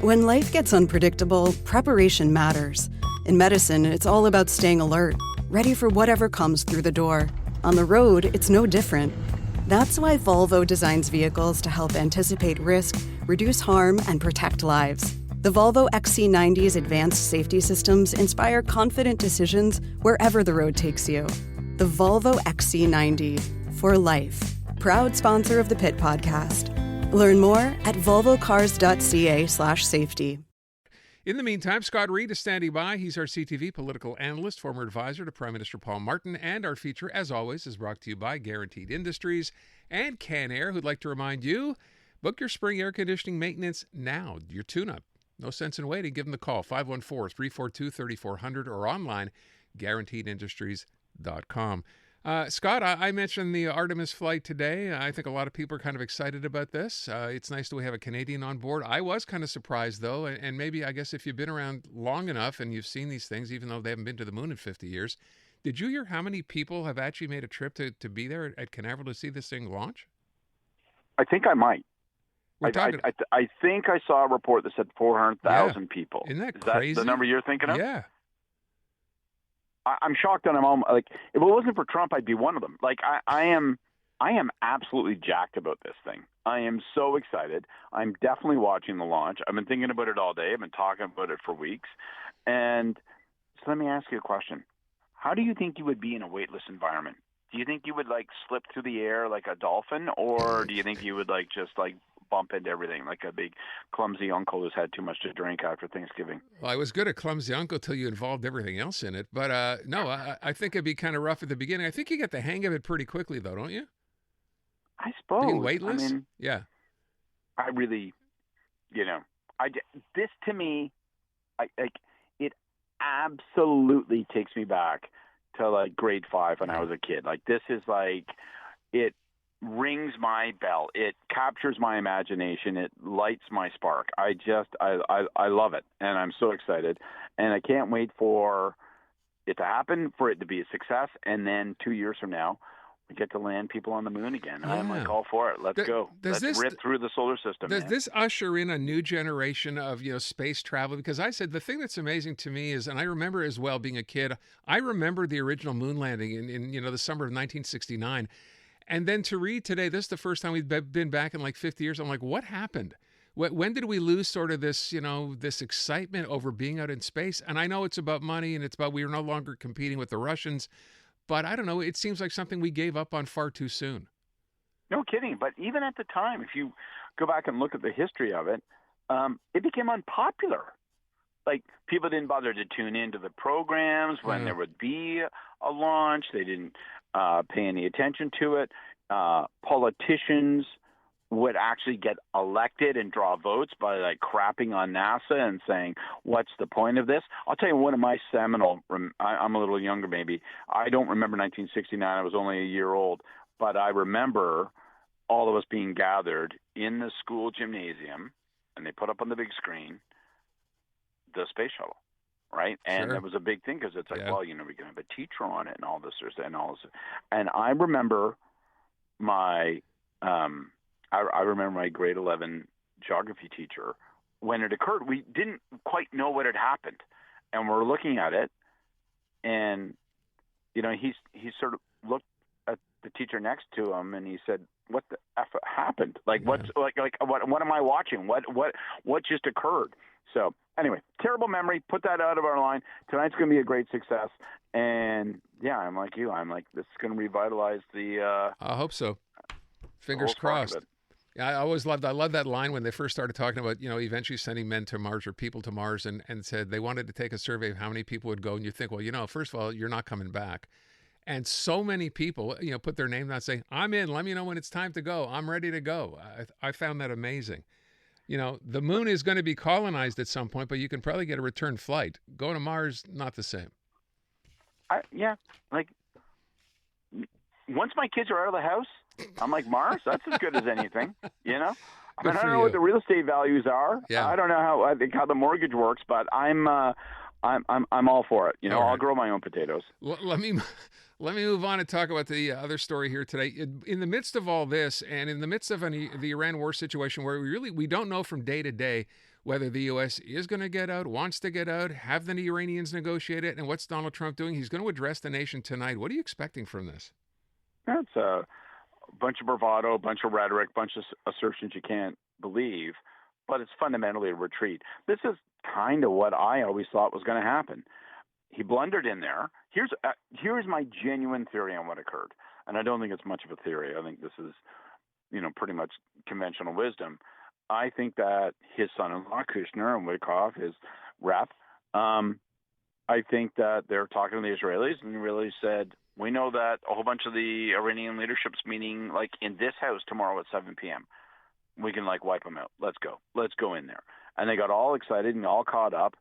When life gets unpredictable, preparation matters. In medicine, it's all about staying alert, ready for whatever comes through the door. On the road, it's no different. That's why Volvo designs vehicles to help anticipate risk, reduce harm, and protect lives. The Volvo XC90's advanced safety systems inspire confident decisions wherever the road takes you. The Volvo XC90, for life. Proud sponsor of the Pit Podcast. Learn more at volvocars.ca/safety. In the meantime, Scott Reid is standing by. He's our CTV Political Analyst, former advisor to Prime Minister Paul Martin. And our feature, as always, is brought to you by Guaranteed Industries and Canair, who'd like to remind you, book your spring air conditioning maintenance now. Your tune-up. No sense in waiting. Give them the call, 514-342-3400 or online, guaranteedindustries.com. Scott, I mentioned the Artemis flight today. I think a lot of people are kind of excited about this. It's nice that we have a Canadian on board. I was kind of surprised, though, and maybe, I guess, if you've been around long enough and you've seen these things, even though they haven't been to the moon in 50 years, did you hear how many people have actually made a trip to be there at Canaveral to see this thing launch? I think I might. I think I saw a report that said 400,000 people. Isn't that crazy? Is that the number you're thinking of? Yeah. I'm shocked that I'm all, like, if it wasn't for Trump, I'd be one of them. Like, I am absolutely jacked about this thing. I am so excited. I'm definitely watching the launch. I've been thinking about it all day. I've been talking about it for weeks. And so let me ask you a question. How do you think you would be in a weightless environment? Do you think you would, like, slip through the air like a dolphin, or do you think you would, like, just, like, bump into everything like a big clumsy uncle who's had too much to drink after Thanksgiving? Well, I was good at clumsy uncle till you involved everything else in it. But no, I think it'd be kind of rough at the beginning. I think you get the hang of it pretty quickly, though, don't you? I suppose. Being weightless? I mean, yeah. I really, this to me, it absolutely takes me back to like grade 5 when I was a kid. Like, this is like, it rings my bell. It captures my imagination. It lights my spark. I love it, and I'm so excited, and I can't wait for it to happen, for it to be a success, and then 2 years from now, we get to land people on the moon again. Yeah. I'm like all for it. Let's go. Let's rip through the solar system. Does this usher in a new generation of space travel? Because I said the thing that's amazing to me is, and I remember as well being a kid, I remember the original moon landing in the summer of 1969. And then to read today, this is the first time we've been back in like 50 years. I'm like, what happened? When did we lose sort of this, this excitement over being out in space? And I know it's about money and it's about we are no longer competing with the Russians. But I don't know, it seems like something we gave up on far too soon. No kidding. But even at the time, if you go back and look at the history of it, it became unpopular. Like, people didn't bother to tune into the programs when there would be a launch. They didn't pay any attention to it. Politicians would actually get elected and draw votes by like crapping on NASA and saying, what's the point of this? I'll tell you one of my seminal, I'm a little younger maybe. I don't remember 1969. I was only a year old. But I remember all of us being gathered in the school gymnasium, and they put up on the big screen the space shuttle. Right. And That was a big thing because it's like, well, we can have a teacher on it and all this and all this. And I remember my grade 11 geography teacher, when it occurred, we didn't quite know what had happened. And we're looking at it, and, he sort of looked at the teacher next to him and he said, what the F happened? Like, what's what am I watching? What just occurred? So anyway, terrible memory. Put that out of our line. Tonight's going to be a great success. And yeah, I'm like you. I'm like, this is going to revitalize the. I hope so. Fingers crossed. Yeah, I love that line when they first started talking about, eventually sending men to Mars or people to Mars, and said they wanted to take a survey of how many people would go. And you think, well, first of all, you're not coming back. And so many people, put their name down, say, I'm in. Let me know when it's time to go. I'm ready to go. I found that amazing. The moon is going to be colonized at some point, but you can probably get a return flight. Going to Mars, not the same. Once my kids are out of the house, I'm like, Mars, that's as good as anything, I don't know what the real estate values are. Yeah. I don't know how the mortgage works, but I'm all for it. I'll grow my own potatoes. Let me move on and talk about the other story here today. In the midst of all this, and in the midst of the Iran war situation, where we don't know from day to day whether the U.S. is going to get out, wants to get out, have the Iranians negotiate it, and what's Donald Trump doing? He's going to address the nation tonight. What are you expecting from this? That's a bunch of bravado, a bunch of rhetoric, bunch of assertions you can't believe, but it's fundamentally a retreat. This is kind of what I always thought was going to happen. He blundered in there. Here's my genuine theory on what occurred, and I don't think it's much of a theory. I think this is, pretty much conventional wisdom. I think that his son-in-law, Kushner, and Witkoff, his rep, I think that they're talking to the Israelis, and the Israelis said, we know that a whole bunch of the Iranian leadership's meeting, like, in this house tomorrow at 7 p.m. We can, wipe them out. Let's go. Let's go in there. And they got all excited and all caught up,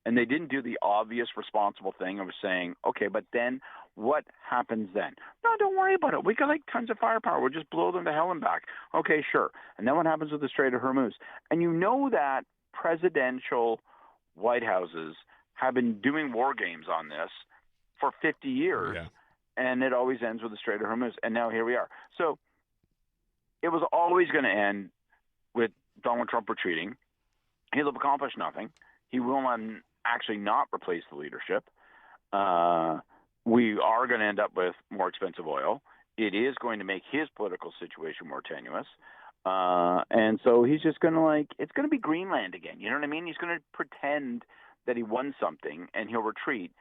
and they didn't do the obvious responsible thing of saying, okay, but then what happens then? No, don't worry about it. We got, tons of firepower. We'll just blow them to hell and back. Okay, sure. And then what happens with the Strait of Hormuz? And you know that presidential White Houses have been doing war games on this for 50 years. Yeah. And it always ends with the Strait of Hormuz. And now here we are. So it was always going to end with Donald Trump retreating. He'll have accomplished nothing. He will actually not replace the leadership. We are going to end up with more expensive oil. It is going to make his political situation more tenuous. And so he's just going to it's going to be Greenland again. You know what I mean? He's going to pretend that he won something and he'll retreat,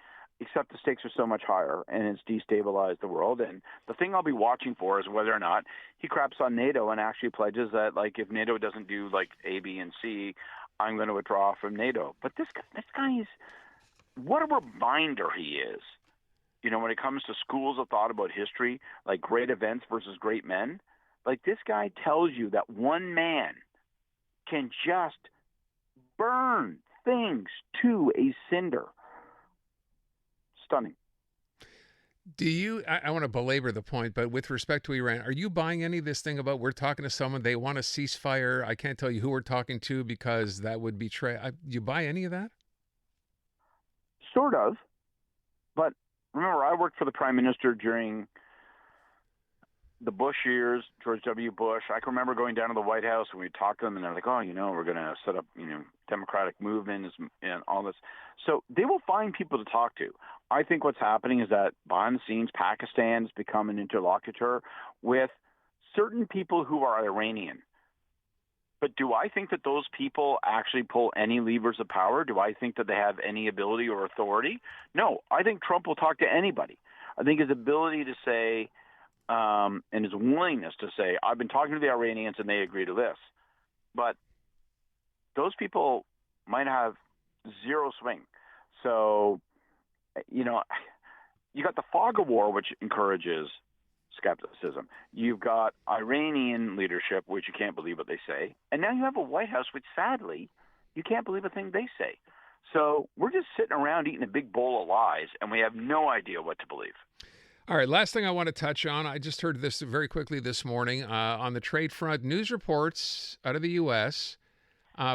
except the stakes are so much higher and it's destabilized the world. And the thing I'll be watching for is whether or not he craps on NATO and actually pledges that, if NATO doesn't do A, B, and C, I'm going to withdraw from NATO. But this guy is, what a reminder he is. When it comes to schools of thought about history, great events versus great men, this guy tells you that one man can just burn things to a cinder. Stunning. Do you, I want to belabor the point, but with respect to Iran, are you buying any of this thing about we're talking to someone, they want a ceasefire? I can't tell you who we're talking to because that would betray. Do you buy any of that? Sort of. But remember, I worked for the Prime Minister during the Bush years, George W. Bush. I can remember going down to the White House and we talked to them and they're like, we're going to set up, democratic movements and all this. So they will find people to talk to. I think what's happening is that behind the scenes, Pakistan has become an interlocutor with certain people who are Iranian. But do I think that those people actually pull any levers of power? Do I think that they have any ability or authority? No, I think Trump will talk to anybody. I think his ability to say, and his willingness to say, I've been talking to the Iranians and they agree to this. But those people might have zero swing. So, you got the fog of war, which encourages skepticism. You've got Iranian leadership, which you can't believe what they say. And now you have a White House, which sadly, you can't believe a thing they say. So we're just sitting around eating a big bowl of lies, and we have no idea what to believe. All right, last thing I want to touch on. I just heard this very quickly this morning on the trade front. News reports out of the U.S.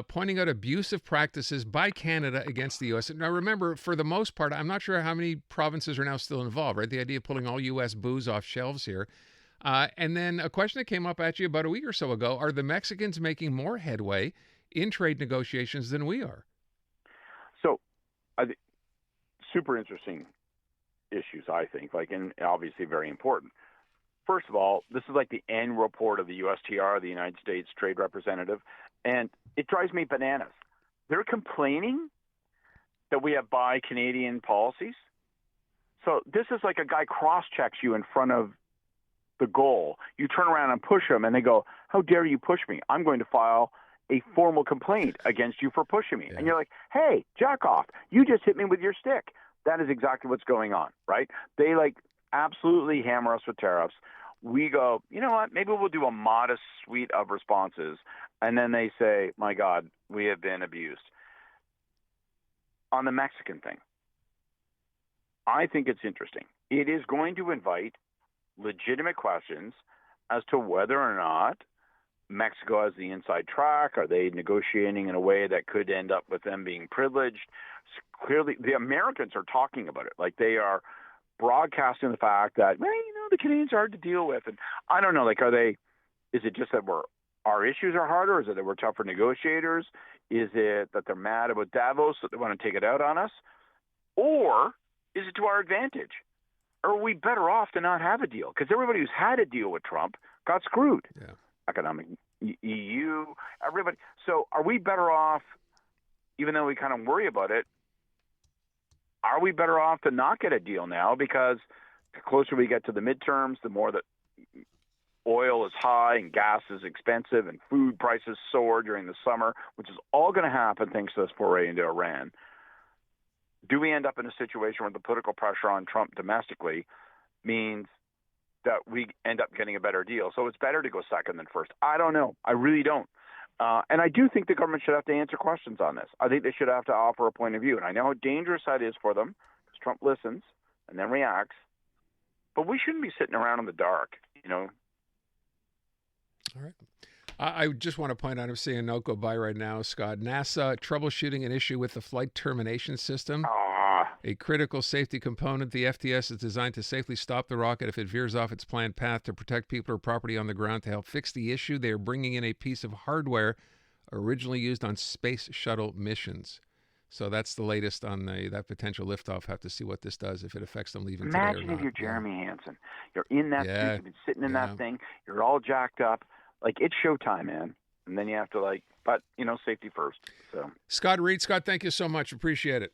Pointing out abusive practices by Canada against the U.S. Now, remember, for the most part, I'm not sure how many provinces are now still involved, right? The idea of pulling all U.S. booze off shelves here. And then a question that came up at you about a week or so ago, are the Mexicans making more headway in trade negotiations than we are? So, super interesting issues, I think, and obviously very important. First of all, this is the annual report of the USTR, the United States Trade Representative, and it drives me bananas. They're complaining that we have buy Canadian policies. So this is like a guy cross-checks you in front of the goal. You turn around and push them, and they go, how dare you push me? I'm going to file a formal complaint against you for pushing me. Yeah. And you're like, hey, jack off. You just hit me with your stick. That is exactly what's going on, right? They absolutely hammer us with tariffs. We go, you know what, maybe we'll do a modest suite of responses. And then they say, my God, we have been abused. On the Mexican thing, I think it's interesting. It is going to invite legitimate questions as to whether or not Mexico has the inside track. Are they negotiating in a way that could end up with them being privileged? Clearly, the Americans are talking about it. They are broadcasting the fact that, the Canadians are hard to deal with. And I don't know, is it just that our issues are harder? Is it that we're tougher negotiators? Is it that they're mad about Davos, that they want to take it out on us? Or is it to our advantage? Or are we better off to not have a deal? Because everybody who's had a deal with Trump got screwed. Yeah. Economic, EU, everybody. So are we better off, even though we kind of worry about it, are we better off to not get a deal now? Because the closer we get to the midterms, the more that oil is high and gas is expensive and food prices soar during the summer, which is all going to happen thanks to this foray into Iran. Do we end up in a situation where the political pressure on Trump domestically means that we end up getting a better deal? So it's better to go second than first. I don't know. I really don't. And I do think the government should have to answer questions on this. I think they should have to offer a point of view. And I know how dangerous that is for them because Trump listens and then reacts. But we shouldn't be sitting around in the dark, you know. All right. I just want to point out, I'm seeing a note go by right now, Scott. NASA troubleshooting an issue with the flight termination system. A critical safety component. The FTS is designed to safely stop the rocket if it veers off its planned path to protect people or property on the ground. To help fix the issue, they are bringing in a piece of hardware originally used on space shuttle missions. So that's the latest on that potential liftoff. Have to see what this does, if it affects them leaving today or not. Imagine if you're Jeremy Hansen. You're in that suit, you've been sitting in that thing, you're all jacked up. Like, it's showtime, man. And then you have to, but, safety first. So, Scott Reid. Scott, thank you so much. Appreciate it.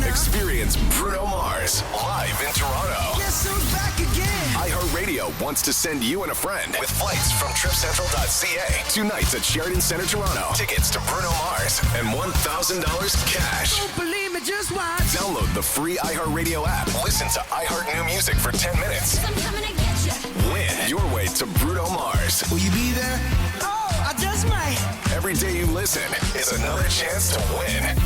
Experience Bruno Mars live in Toronto. Guess who's back again? iHeartRadio wants to send you and a friend with flights from tripcentral.ca. 2 nights at Sheraton Centre Toronto. Tickets to Bruno Mars and $1,000 cash. Don't believe me, just watch. Download the free iHeartRadio app. Listen to iHeart New Music for 10 minutes. I'm coming to get you. Win your way to Bruno Mars. Will you be there? Oh, I just might. Every day you listen is another chance to win.